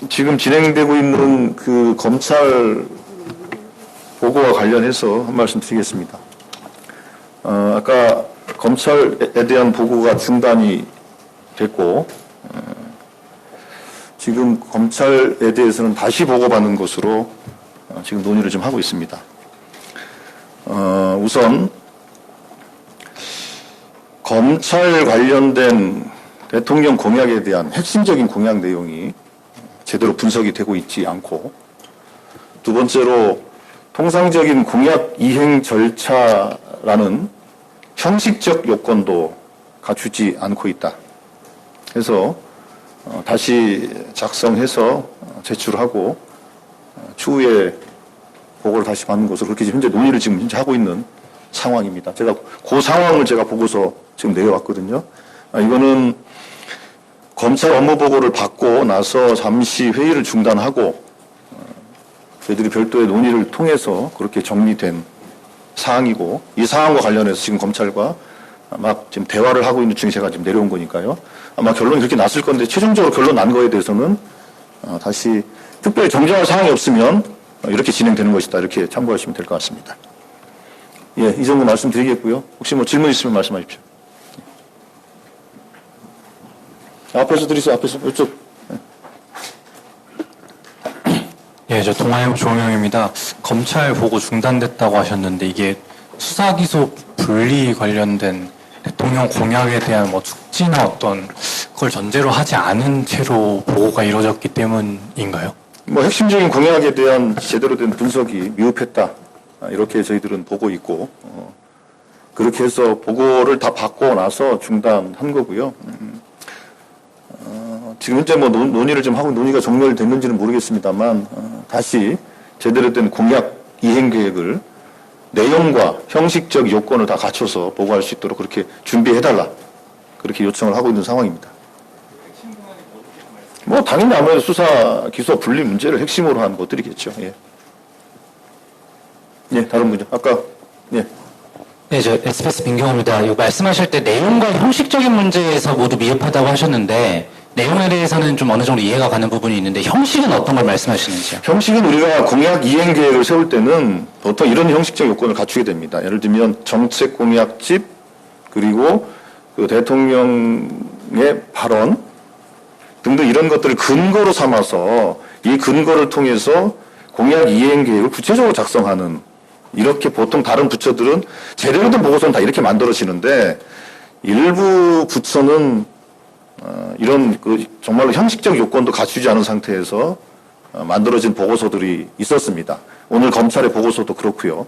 지금 진행되고 있는 그 검찰 보고와 관련해서 한 말씀 드리겠습니다. 아까 검찰에 대한 보고가 중단이 됐고, 지금 검찰에 대해서는 다시 보고받는 것으로 지금 논의를 좀 하고 있습니다. 우선 검찰 관련된 대통령 공약에 대한 핵심적인 공약 내용이 제대로 분석이 되고 있지 않고, 두 번째로 통상적인 공약 이행 절차라는 형식적 요건도 갖추지 않고 있다. 그래서 다시 작성해서 제출하고 추후에 보고를 다시 받는 것으로 그렇게 현재 논의를 지금 현재 하고 있는 상황입니다. 제가 그 상황을 제가 보고서 지금 내려왔거든요. 이거는 검찰 업무 보고를 받고 나서 잠시 회의를 중단하고 저희들이 별도의 논의를 통해서 그렇게 정리된 사항이고, 이 사항과 관련해서 지금 검찰과 막 지금 대화를 하고 있는 중에 제가 지금 내려온 거니까요. 아마 결론이 그렇게 났을 건데, 최종적으로 결론 난 거에 대해서는 다시 특별히 정정할 사항이 없으면 이렇게 진행되는 것이다, 이렇게 참고하시면 될 것 같습니다. 예, 이 정도 말씀드리겠고요. 혹시 뭐 질문 있으면 말씀하십시오. 앞에서 드리세요. 앞에서 이쪽. 예, 저 동아일보 조영영입니다. 검찰 보고 중단됐다고 하셨는데 이게 수사 기소 분리 관련된 대통령 공약에 대한 뭐 축지나 어떤 그걸 전제로 하지 않은 채로 보고가 이루어졌기 때문인가요? 뭐 핵심적인 공약에 대한 제대로 된 분석이 미흡했다, 이렇게 저희들은 보고 있고, 그렇게 해서 보고를 다 받고 나서 중단한 거고요. 지금 현재 뭐 논의를 좀 하고 논의가 종료됐는지는 모르겠습니다만, 다시 제대로 된 공약 이행 계획을 내용과 형식적 요건을 다 갖춰서 보고할 수 있도록 그렇게 준비해달라, 그렇게 요청을 하고 있는 상황입니다. 뭐 당연히 아무래도 수사 기소 분리 문제를 핵심으로 한 것들이겠죠. 예. 예, 다른 분요. 아까 예. 네, 저 SBS 민경호입니다. 이거 말씀하실 때 내용과 형식적인 문제에서 모두 미흡하다고 하셨는데, 내용에 대해서는 좀 어느 정도 이해가 가는 부분이 있는데 형식은 어떤 걸 말씀하시는지요? 형식은 우리가 공약 이행 계획을 세울 때는 보통 이런 형식적 요건을 갖추게 됩니다. 예를 들면 정책 공약집, 그리고 그 대통령의 발언 등등 이런 것들을 근거로 삼아서 이 근거를 통해서 공약 이행 계획을 구체적으로 작성하는, 이렇게 보통 다른 부처들은 제대로 된 보고서는 다 이렇게 만들어지는데, 일부 부처는 이런 그 정말로 형식적 요건도 갖추지 않은 상태에서 만들어진 보고서들이 있었습니다. 오늘 검찰의 보고서도 그렇고요.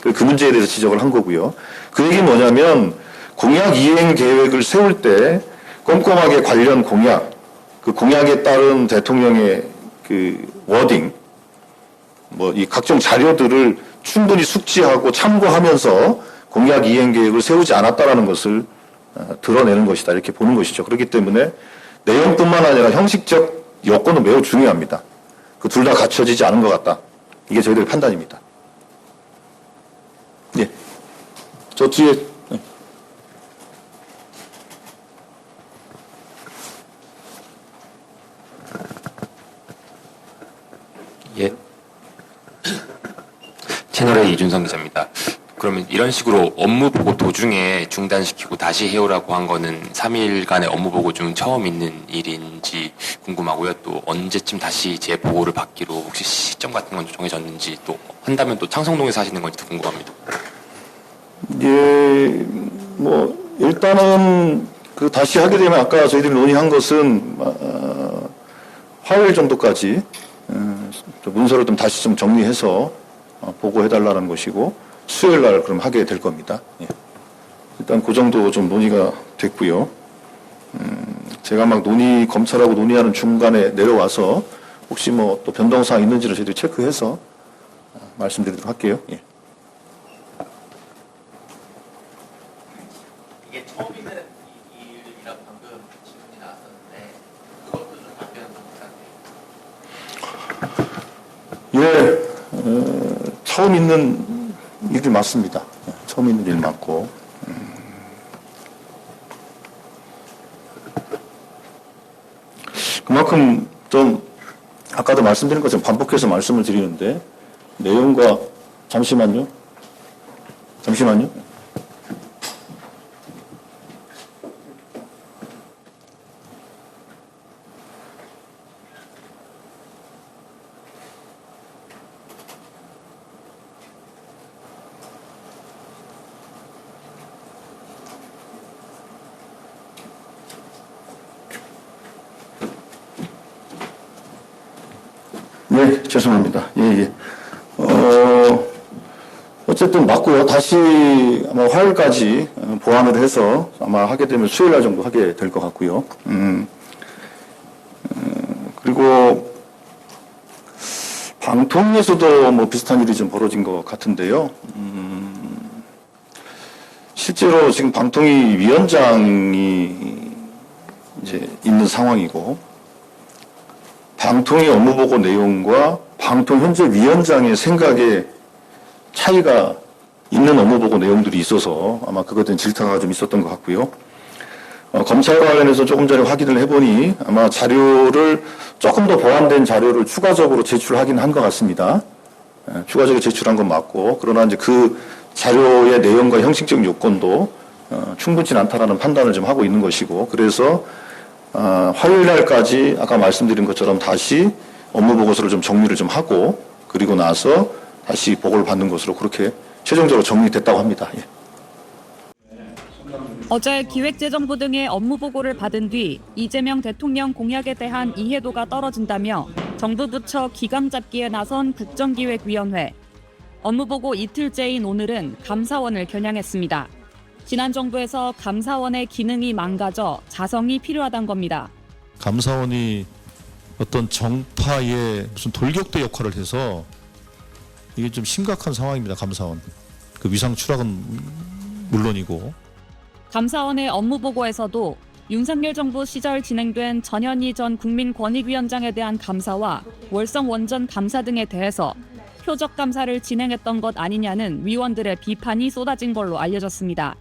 그 문제에 대해서 지적을 한 거고요. 그 얘기는 뭐냐면, 공약 이행 계획을 세울 때 꼼꼼하게 관련 공약, 그 공약에 따른 대통령의 그 워딩, 뭐 이 각종 자료들을 충분히 숙지하고 참고하면서 공약 이행 계획을 세우지 않았다라는 것을 드러내는 것이다, 이렇게 보는 것이죠. 그렇기 때문에 내용뿐만 아니라 형식적 요건도 매우 중요합니다. 그 둘 다 갖춰지지 않은 것 같다, 이게 저희들의 판단입니다. 예, 저 뒤에. 예. 채널A 이준성 기자입니다. 그러면 이런 식으로 업무 보고 도중에 중단시키고 다시 해오라고 한 거는 3일간의 업무 보고 중 처음 있는 일인지 궁금하고요. 또 언제쯤 다시 제 보고를 받기로 혹시 시점 같은 건 정해졌는지, 또 한다면 또 창성동에서 하시는 건지도 궁금합니다. 예, 뭐 일단은 그 다시 하게 되면 아까 저희들이 논의한 것은 화요일 정도까지 문서를 좀 다시 좀 정리해서 보고해달라는 것이고, 수요일 날 그럼 하게 될 겁니다. 예. 일단 그 정도 좀 논의가 됐고요. 제가 막 검찰하고 논의하는 중간에 내려와서 혹시 뭐 또 변동사항 있는지를 저희들이 체크해서 말씀드리도록 할게요. 예. 이게 처음 있는 일이라고 방금 질문이 나왔었는데, 그것도 좀 답변 부탁드립니다. 예, 처음 있는 일이 맞습니다. 처음 있는 일 맞고, 그만큼 좀 아까도 말씀드린 것처럼 반복해서 말씀을 드리는데 내용과 잠시만요. 네, 죄송합니다. 예. 어쨌든 맞고요. 다시 아마 화요일까지 보완을 해서 아마 하게 되면 수요일 날 정도 하게 될 것 같고요. 그리고 방통위에서도 뭐 비슷한 일이 좀 벌어진 것 같은데요. 실제로 지금 방통위 위원장이 이제 있는 상황이고, 방통위 업무보고 내용과 방통 현재 위원장의 생각에 차이가 있는 업무보고 내용들이 있어서 아마 그것에 대한 질타가 좀 있었던 것 같고요. 검찰과 관련해서 조금 전에 확인을 해보니 아마 자료를 조금 더 보완된 자료를 추가적으로 제출하긴 한 것 같습니다. 추가적으로 제출한 건 맞고, 그러나 이제 그 자료의 내용과 형식적 요건도 충분치 않다라는 판단을 좀 하고 있는 것이고, 그래서 화요일 날까지 아까 말씀드린 것처럼 다시 업무 보고서를 좀 정리를 좀 하고, 그리고 나서 다시 보고를 받는 것으로 그렇게 최종적으로 정리됐다고 합니다. 예. 어제 기획재정부 등의 업무 보고를 받은 뒤 이재명 대통령 공약에 대한 이해도가 떨어진다며 정부 부처 기강 잡기에 나선 국정기획위원회. 업무 보고 이틀째인 오늘은 감사원을 겨냥했습니다. 지난 정부에서 감사원의 기능이 망가져 자성이 필요하단 겁니다. 감사원이 어떤 정파의 무슨 돌격대 역할을 해서 이게 좀 심각한 상황입니다. 감사원. 그 위상 추락은 물론이고. 감사원의 업무 보고에서도 윤석열 정부 시절 진행된 전현희 전 국민권익위원장에 대한 감사와 월성 원전 감사 등에 대해서 표적 감사를 진행했던 것 아니냐는 위원들의 비판이 쏟아진 걸로 알려졌습니다.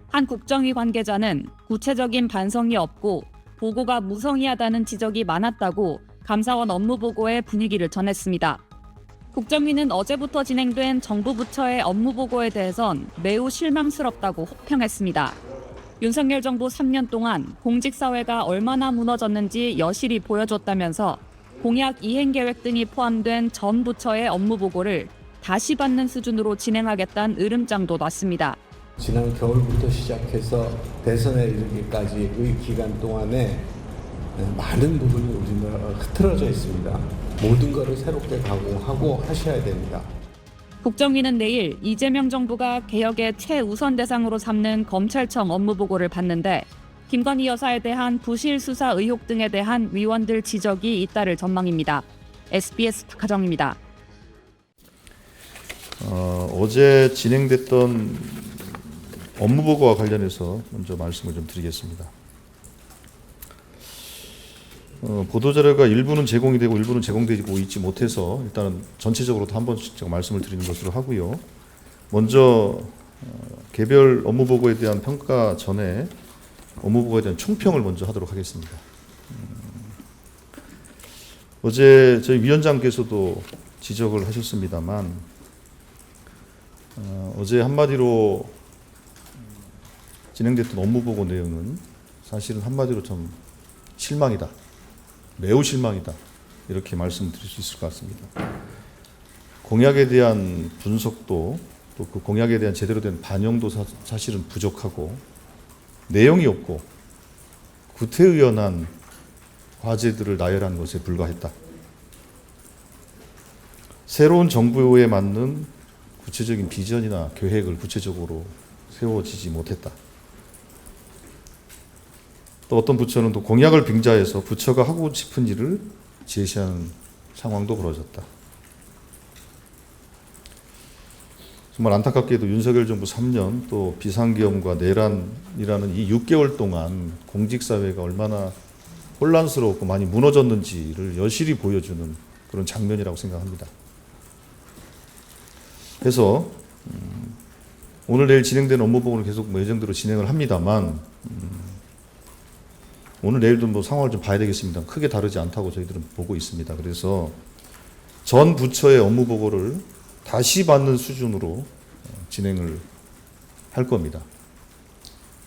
한 국정위 관계자는 구체적인 반성이 없고 보고가 무성의하다는 지적이 많았다고 감사원 업무 보고의 분위기를 전했습니다. 국정위는 어제부터 진행된 정부 부처의 업무 보고에 대해선 매우 실망스럽다고 호평했습니다. 윤석열 정부 3년 동안 공직사회가 얼마나 무너졌는지 여실히 보여줬다면서 공약 이행 계획 등이 포함된 전 부처의 업무 보고를 다시 받는 수준으로 진행하겠다는 으름장도 놨습니다. 지난 겨울부터 시작해서 대선에 이르기까지의 기간 동안에 많은 부분이 우리나라가 흐트러져 있습니다. 모든 것을 새롭게 각오하고 하셔야 됩니다. 국정위는 내일 이재명 정부가 개혁의 최우선 대상으로 삼는 검찰청 업무 보고를 받는데 김건희 여사에 대한 부실 수사 의혹 등에 대한 위원들 지적이 잇따를 전망입니다. SBS 박하정입니다. 어제 진행됐던 업무보고와 관련해서 먼저 말씀을 좀 드리겠습니다. 보도자료가 일부는 제공이 되고 일부는 제공되고 있지 못해서 일단은 전체적으로 한 번씩 제가 말씀을 드리는 것으로 하고요. 먼저 개별 업무보고에 대한 평가 전에 업무보고에 대한 총평을 먼저 하도록 하겠습니다. 어제 저희 위원장께서도 지적을 하셨습니다만 어제 한마디로 진행됐던 업무보고 내용은 사실은 한마디로 좀 실망이다. 매우 실망이다. 이렇게 말씀드릴 수 있을 것 같습니다. 공약에 대한 분석도 또 그 공약에 대한 제대로 된 반영도 사실은 부족하고 내용이 없고 구태의연한 과제들을 나열한 것에 불과했다. 새로운 정부에 맞는 구체적인 비전이나 계획을 구체적으로 세워지지 못했다. 또 어떤 부처는 또 공약을 빙자해서 부처가 하고 싶은 일을 제시하는 상황도 벌어졌다. 정말 안타깝게도 윤석열 정부 3년 또 비상계엄과 내란이라는 이 6개월 동안 공직사회가 얼마나 혼란스럽고 많이 무너졌는지를 여실히 보여주는 그런 장면이라고 생각합니다. 그래서 오늘 내일 진행되는 업무보고는 계속 예정대로 진행을 합니다만 오늘 내일도 뭐 상황을 좀 봐야 되겠습니다. 크게 다르지 않다고 저희들은 보고 있습니다. 그래서 전 부처의 업무 보고를 다시 받는 수준으로 진행을 할 겁니다.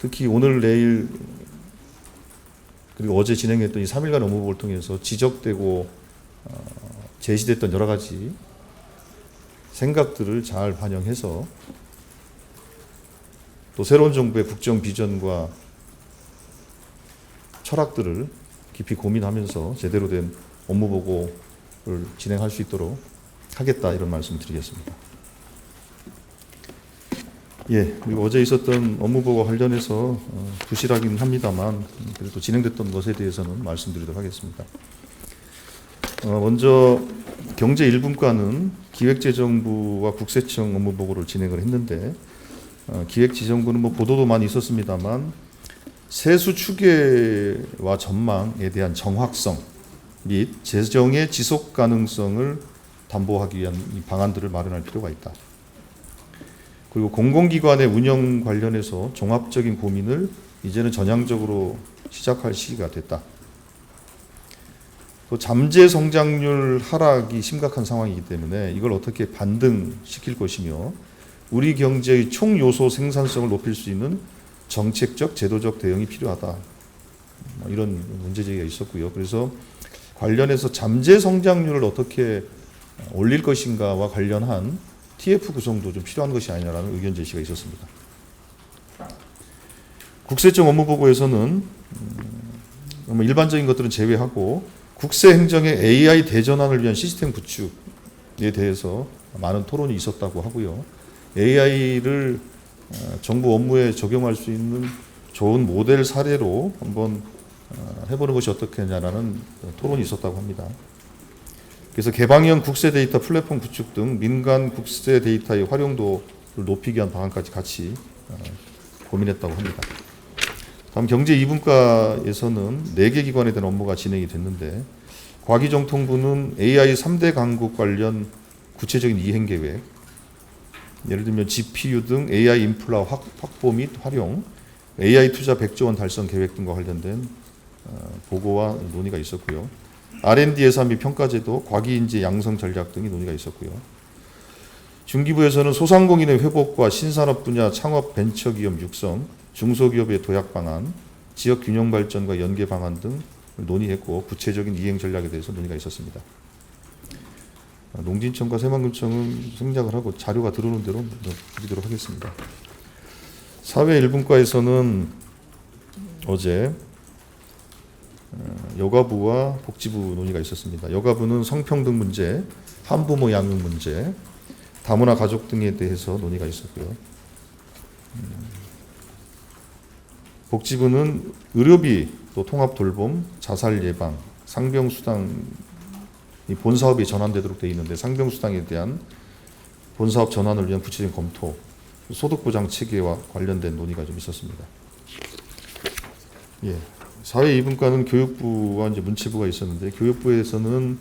특히 오늘 내일 그리고 어제 진행했던 이 3일간 업무 보고를 통해서 지적되고 제시됐던 여러 가지 생각들을 잘 반영해서 또 새로운 정부의 국정 비전과 철학들을 깊이 고민하면서 제대로 된 업무 보고를 진행할 수 있도록 하겠다, 이런 말씀을 드리겠습니다. 예, 그리고 어제 있었던 업무 보고 관련해서 부실하긴 합니다만 그래도 진행됐던 것에 대해서는 말씀드리도록 하겠습니다. 먼저 경제 1분과는 기획재정부와 국세청 업무 보고를 진행을 했는데 기획재정부는 뭐 보도도 많이 있었습니다만 세수 추계와 전망에 대한 정확성 및 재정의 지속 가능성을 담보하기 위한 이 방안들을 마련할 필요가 있다. 그리고 공공기관의 운영 관련해서 종합적인 고민을 이제는 전향적으로 시작할 시기가 됐다. 또 잠재 성장률 하락이 심각한 상황이기 때문에 이걸 어떻게 반등시킬 것이며 우리 경제의 총 요소 생산성을 높일 수 있는 정책적, 제도적 대응이 필요하다. 이런 문제 제기가 있었고요. 그래서 관련해서 잠재 성장률을 어떻게 올릴 것인가와 관련한 TF 구성도 좀 필요한 것이 아니냐라는 의견 제시가 있었습니다. 국세청 업무 보고에서는 일반적인 것들은 제외하고 국세 행정의 AI 대전환을 위한 시스템 구축에 대해서 많은 토론이 있었다고 하고요. AI를 정부 업무에 적용할 수 있는 좋은 모델 사례로 한번 해보는 것이 어떻겠냐라는 토론이 있었다고 합니다. 그래서 개방형 국세 데이터 플랫폼 구축 등 민간 국세 데이터의 활용도를 높이기 위한 방안까지 같이 고민했다고 합니다. 다음 경제 2분과에서는 4개 기관에 대한 업무가 진행이 됐는데 과기정통부는 AI 3대 강국 관련 구체적인 이행 계획, 예를 들면 GPU 등 AI 인프라 확보 및 활용, AI 투자 100조 원 달성 계획 등과 관련된 보고와 논의가 있었고요. R&D 예산 및 평가제도, 과기인재 양성 전략 등이 논의가 있었고요. 중기부에서는 소상공인의 회복과 신산업 분야 창업 벤처기업 육성, 중소기업의 도약 방안, 지역 균형 발전과 연계 방안 등을 논의했고 구체적인 이행 전략에 대해서 논의가 있었습니다. 농진청과 새만금청은 생략을 하고 자료가 들어오는 대로 드리도록 하겠습니다. 사회 1분과에서는 어제 여가부와 복지부 논의가 있었습니다. 여가부는 성평등 문제, 한부모 양육 문제, 다문화 가족 등에 대해서 논의가 있었고요. 복지부는 의료비, 또 통합 돌봄, 자살 예방, 상병수당 이 본사업이 전환되도록 되어 있는데 상병수당에 대한 본사업 전환을 위한 구체적인 검토, 소득보장 체계와 관련된 논의가 좀 있었습니다. 예. 사회 2분과는 교육부와 이제 문체부가 있었는데 교육부에서는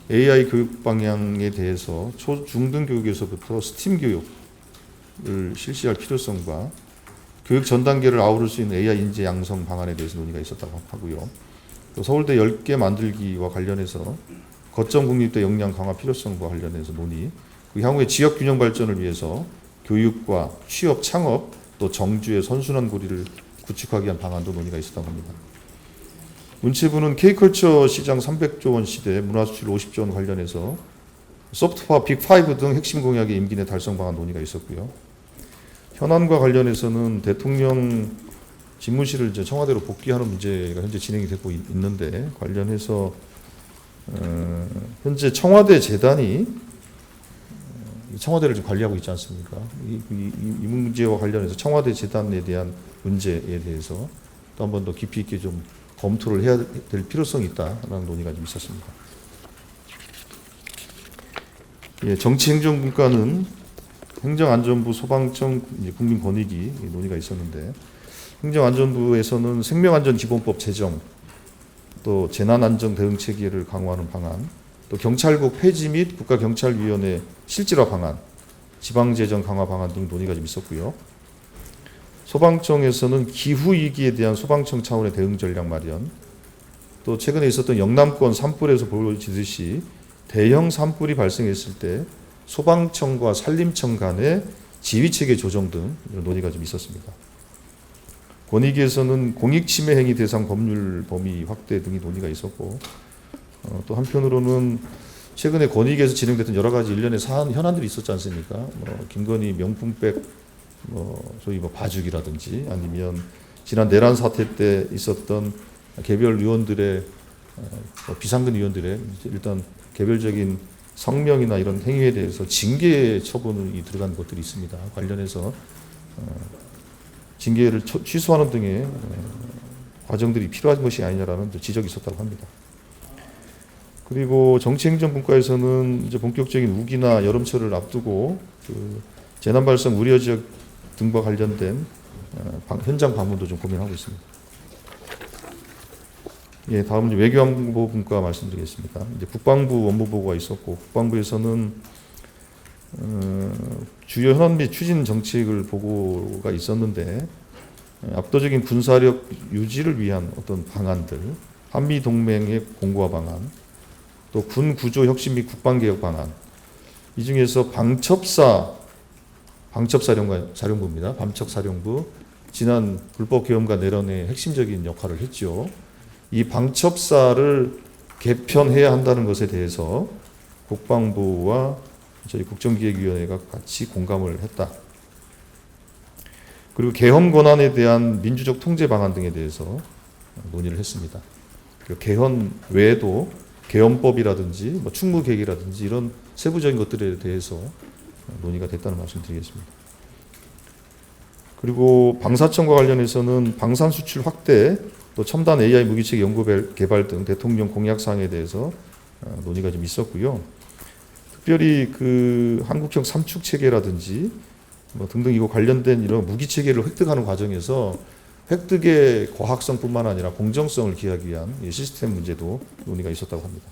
AI 교육 방향에 대해서 초, 중등 교육에서부터 스팀 교육을 실시할 필요성과 교육 전 단계를 아우를 수 있는 AI 인재 양성 방안에 대해서 논의가 있었다고 하고요. 또 서울대 10개 만들기와 관련해서 거점 국립대 역량 강화 필요성과 관련해서 논의, 그 향후의 지역 균형 발전을 위해서 교육과 취업, 창업, 또 정주의 선순환 고리를 구축하기 위한 방안도 논의가 있었다고 합니다. 문체부는 K컬처 시장 300조 원 시대 문화수출 50조 원 관련해서 소프트파 빅5 등 핵심 공약의 임기 내 달성 방안 논의가 있었고요. 현안과 관련해서는 대통령 집무실을 이제 청와대로 복귀하는 문제가 현재 진행이 되고 있는데 관련해서 현재 청와대 재단이 청와대를 좀 관리하고 있지 않습니까? 이 문제와 관련해서 청와대 재단에 대한 문제에 대해서 또 한 번 더 깊이 있게 좀 검토를 해야 될 필요성이 있다라는 논의가 좀 있었습니다. 예, 정치행정분과는 행정안전부, 소방청, 국민권익위 논의가 있었는데 행정안전부에서는 생명안전기본법 제정, 또 재난안전대응체계를 강화하는 방안, 또 경찰국 폐지 및 국가경찰위원회 실질화 방안, 지방재정 강화 방안 등 논의가 좀 있었고요. 소방청에서는 기후 위기에 대한 소방청 차원의 대응 전략 마련, 또 최근에 있었던 영남권 산불에서 보여지듯이 대형 산불이 발생했을 때 소방청과 산림청 간의 지휘체계 조정 등 이런 논의가 좀 있었습니다. 권익위에서는 공익침해 행위 대상 법률 범위 확대 등이 논의가 있었고, 또 한편으로는 최근에 권익위에서 진행됐던 여러 가지 일련의 현안들이 있었지 않습니까? 김건희 명품백, 소위 봐주기라든지, 아니면 지난 내란 사태 때 있었던 개별 의원들의 비상근 의원들의 일단 개별적인 성명이나 이런 행위에 대해서 징계 처분이 들어간 것들이 있습니다. 관련해서 징계를 취소하는 등의 과정들이 필요한 것이 아니냐라는 지적이 있었다고 합니다. 그리고 정치행정분과에서는 이제 본격적인 우기나 여름철을 앞두고 그 재난 발생 우려 지역 등과 관련된 현장 방문도 좀 고민하고 있습니다. 예, 다음은 이제 외교안보분과 말씀드리겠습니다. 이제 국방부 업무보고가 있었고, 국방부에서는 주요 현안 및 추진 정책을 보고가 있었는데, 압도적인 군사력 유지를 위한 어떤 방안들, 한미 동맹의 공고화 방안, 또 군 구조 혁신 및 국방 개혁 방안, 이 중에서 방첩사령부입니다. 방첩사령부 지난 불법 계엄과 내란의 핵심적인 역할을 했죠. 이 방첩사를 개편해야 한다는 것에 대해서 국방부와 저희 국정기획위원회가 같이 공감을 했다. 그리고 계엄 권한에 대한 민주적 통제 방안 등에 대해서 논의를 했습니다. 그리고 개헌 외에도 계엄법이라든지 충무계획이라든지 이런 세부적인 것들에 대해서 논의가 됐다는 말씀 드리겠습니다. 그리고 방사청과 관련해서는 방산 수출 확대, 또 첨단 AI 무기체계 연구 개발 등 대통령 공약 사항에 대해서 논의가 좀 있었고요. 특별히 그 한국형 삼축 체계라든지 등등 이거 관련된 이런 무기 체계를 획득하는 과정에서 획득의 과학성뿐만 아니라 공정성을 기하기 위한 시스템 문제도 논의가 있었다고 합니다.